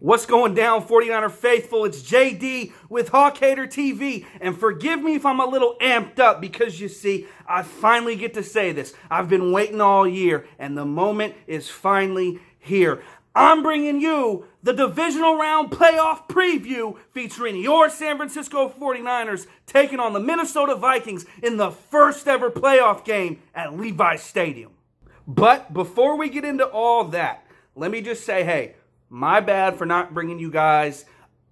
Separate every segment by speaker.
Speaker 1: What's going down, 49er faithful? It's JD with Hawk Hater TV. And forgive me if I'm a little amped up because you see, I finally get to say this. I've been waiting all year and the moment is finally here. I'm bringing you the Divisional Round Playoff Preview featuring your San Francisco 49ers taking on the Minnesota Vikings in the first ever playoff game at Levi Stadium. But before we get into all that, let me just say, hey, my bad for not bringing you guys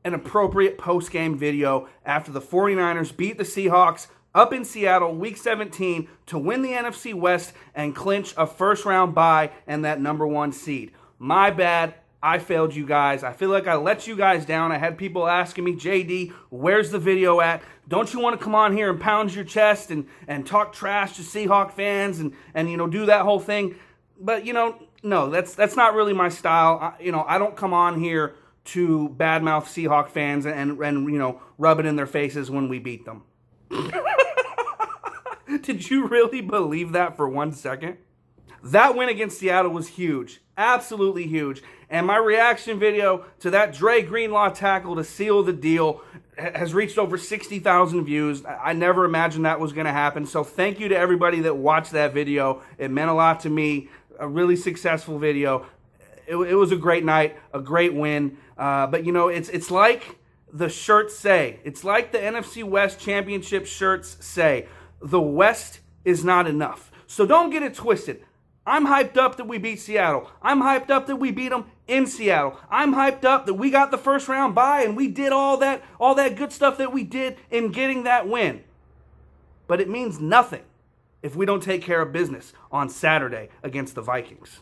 Speaker 1: an appropriate post-game video after the 49ers beat the Seahawks up in Seattle Week 17 to win the NFC West and clinch a first-round bye and that number one seed. My bad. I failed you guys. I feel like I let you guys down. I had people asking me, JD, where's the video at? Don't you want to come on here and pound your chest and talk trash to Seahawk fans and do that whole thing? But, no, that's not really my style. I don't come on here to badmouth Seahawk fans and rub it in their faces when we beat them. Did you really believe that for 1 second? That win against Seattle was huge. Absolutely huge. And my reaction video to that Dre Greenlaw tackle to seal the deal has reached over 60,000 views. I never imagined that was going to happen. So thank you to everybody that watched that video. It meant a lot to me. A really successful video. It was a great night, a great win. But it's like the shirts say. It's like the NFC West Championship shirts say. The West is not enough. So don't get it twisted. I'm hyped up that we beat Seattle. I'm hyped up that we beat them in Seattle. I'm hyped up that we got the first round bye and we did all that good stuff that we did in getting that win. But it means nothing if we don't take care of business on Saturday against the Vikings.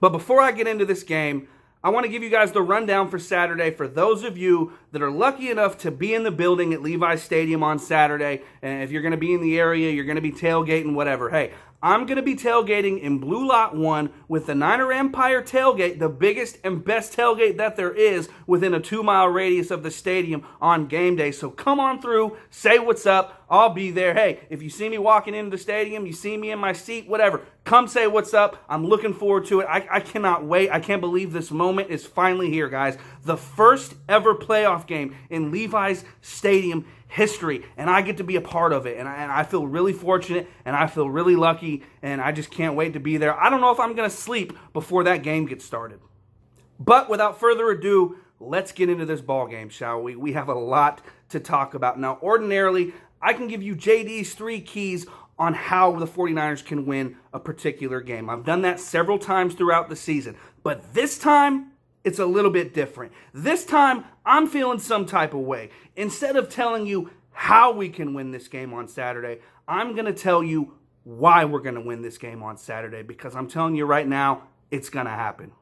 Speaker 1: But before I get into this game, I want to give you guys the rundown for Saturday for those of you that are lucky enough to be in the building at Levi Stadium on Saturday. And if you're going to be in the area, you're going to be tailgating, whatever. Hey, I'm going to be tailgating in Blue Lot 1 with the Niner Empire tailgate, the biggest and best tailgate that there is within a 2-mile radius of the stadium on game day. So come on through, say what's up, I'll be there. Hey, if you see me walking into the stadium, you see me in my seat, whatever, come say what's up. I'm looking forward to it. I cannot wait. I can't believe this moment is finally here, guys. The first ever playoff game in Levi's Stadium history, and I get to be a part of it, and I feel really fortunate, and I feel really lucky, and I just can't wait to be there. I don't know if I'm going to sleep before that game gets started. But without further ado, let's get into this ball game, shall we? We have a lot to talk about. Now, ordinarily, I can give you JD's 3 keys on how the 49ers can win a particular game. I've done that several times throughout the season, but this time, it's a little bit different. This time, I'm feeling some type of way. Instead of telling you how we can win this game on Saturday, I'm going to tell you why we're going to win this game on Saturday, because I'm telling you right now, it's going to happen.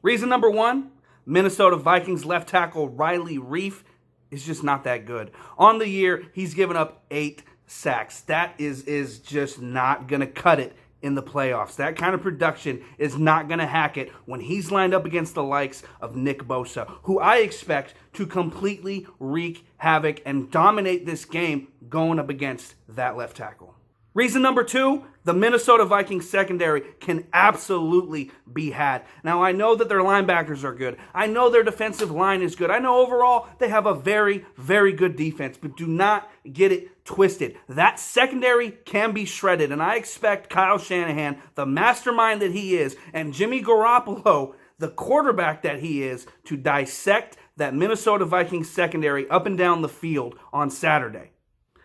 Speaker 1: Reason number 1, Minnesota Vikings left tackle Riley Reiff is just not that good. On the year, he's given up 8 sacks. That is just not going to cut it in the playoffs. That kind of production is not going to hack it when he's lined up against the likes of Nick Bosa, who I expect to completely wreak havoc and dominate this game going up against that left tackle. Reason number 2, the Minnesota Vikings secondary can absolutely be had. Now, I know that their linebackers are good. I know their defensive line is good. I know overall they have a very, very good defense, but do not get it twisted. That secondary can be shredded, and I expect Kyle Shanahan, the mastermind that he is, and Jimmy Garoppolo, the quarterback that he is, to dissect that Minnesota Vikings secondary up and down the field on Saturday.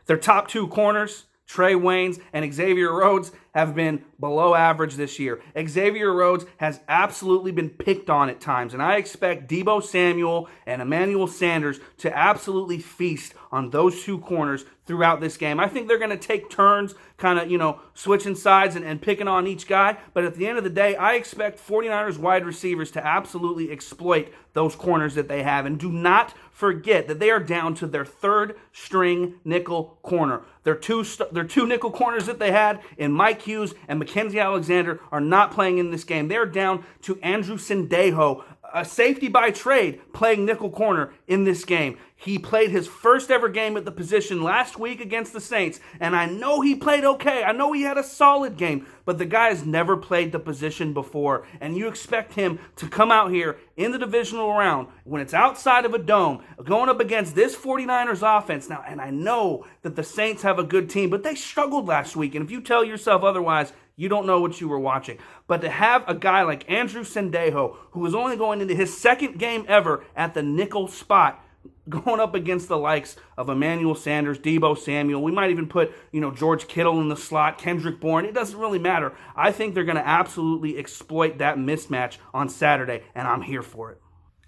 Speaker 1: Their top 2 corners, Trey Waynes and Xavier Rhodes, have been below average this year. Xavier Rhodes has absolutely been picked on at times, and I expect Deebo Samuel and Emmanuel Sanders to absolutely feast on those 2 corners throughout this game. I think they're going to take turns kind of, switching sides and picking on each guy, but at the end of the day, I expect 49ers wide receivers to absolutely exploit those corners that they have, and do not forget that they are down to their 3rd string nickel corner. Their two nickel corners that they had in Mike Hughes and Mackenzie Alexander are not playing in this game. They're down to Andrew Sendejo, a safety by trade playing nickel corner in this game. He played his first ever game at the position last week against the Saints, and I know he played okay. I know he had a solid game, but the guy has never played the position before, and you expect him to come out here in the divisional round when it's outside of a dome, going up against this 49ers offense. Now, and I know that the Saints have a good team, but they struggled last week, and if you tell yourself otherwise, you don't know what you were watching. But to have a guy like Andrew Sendejo, who is only going into his second game ever at the nickel spot, going up against the likes of Emmanuel Sanders, Deebo Samuel. We might even put, George Kittle in the slot, Kendrick Bourne. It doesn't really matter. I think they're going to absolutely exploit that mismatch on Saturday, and I'm here for it.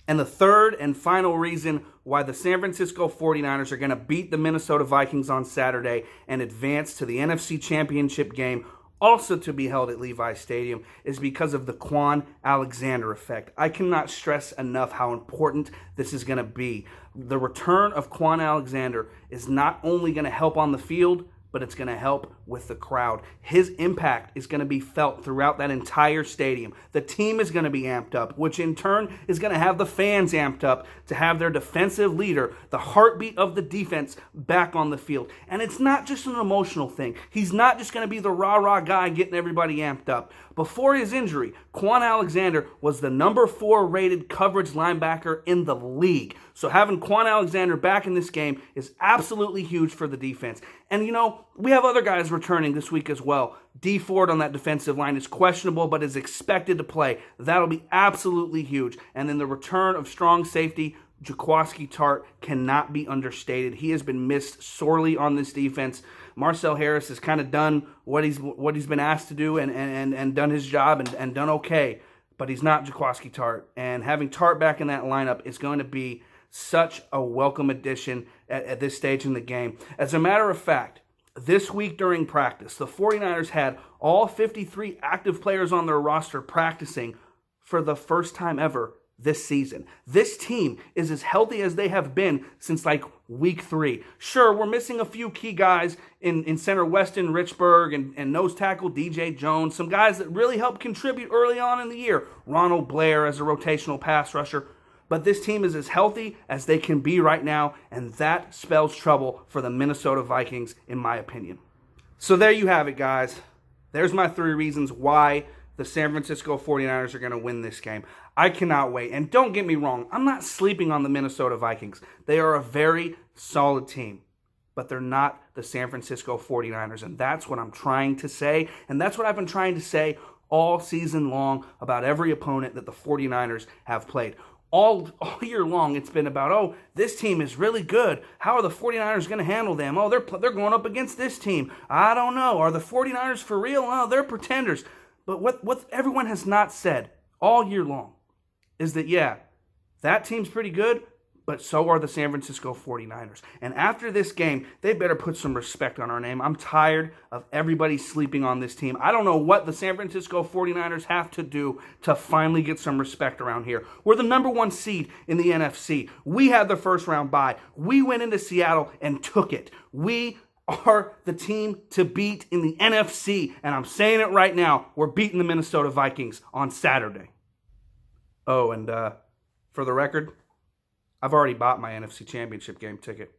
Speaker 1: And the third and final reason why the San Francisco 49ers are going to beat the Minnesota Vikings on Saturday and advance to the NFC Championship game, also to be held at Levi Stadium, is because of the Quan Alexander effect. I cannot stress enough how important this is going to be. The return of Quan Alexander is not only going to help on the field, but it's going to help with the crowd. His impact is going to be felt throughout that entire stadium. The team is going to be amped up, which in turn is going to have the fans amped up to have their defensive leader, the heartbeat of the defense, back on the field. And it's not just an emotional thing. He's not just going to be the rah-rah guy getting everybody amped up. Before his injury, Quan Alexander was the number 4 rated coverage linebacker in the league. So having Quan Alexander back in this game is absolutely huge for the defense. And we have other guys returning this week as well. D Ford on that defensive line is questionable, but is expected to play. That'll be absolutely huge. And then the return of strong safety Jaquiski Tartt cannot be understated. He has been missed sorely on this defense. Marcel Harris has kind of done what he's been asked to do and done his job and done okay. But he's not Jaquiski Tartt. And having Tartt back in that lineup is going to be such a welcome addition at this stage in the game. As a matter of fact, this week during practice, the 49ers had all 53 active players on their roster practicing for the first time ever this season. This team is as healthy as they have been since week 3. Sure, we're missing a few key guys in center Weston Richburg and nose tackle DJ Jones, some guys that really helped contribute early on in the year. Ronald Blair as a rotational pass rusher. But this team is as healthy as they can be right now, and that spells trouble for the Minnesota Vikings, in my opinion. So there you have it, guys. There's my 3 reasons why the San Francisco 49ers are going to win this game. I cannot wait. And don't get me wrong, I'm not sleeping on the Minnesota Vikings. They are a very solid team, but they're not the San Francisco 49ers, and that's what I'm trying to say, and that's what I've been trying to say all season long about every opponent that the 49ers have played. All year long, it's been about, this team is really good. How are the 49ers going to handle them? They're going up against this team. I don't know. Are the 49ers for real? Oh, they're pretenders. But what everyone has not said all year long is that, that team's pretty good, but so are the San Francisco 49ers. And after this game, they better put some respect on our name. I'm tired of everybody sleeping on this team. I don't know what the San Francisco 49ers have to do to finally get some respect around here. We're the number 1 seed in the NFC. We had the first round bye. We went into Seattle and took it. We are the team to beat in the NFC. And I'm saying it right now, we're beating the Minnesota Vikings on Saturday. Oh, and for the record, I've already bought my NFC Championship game ticket.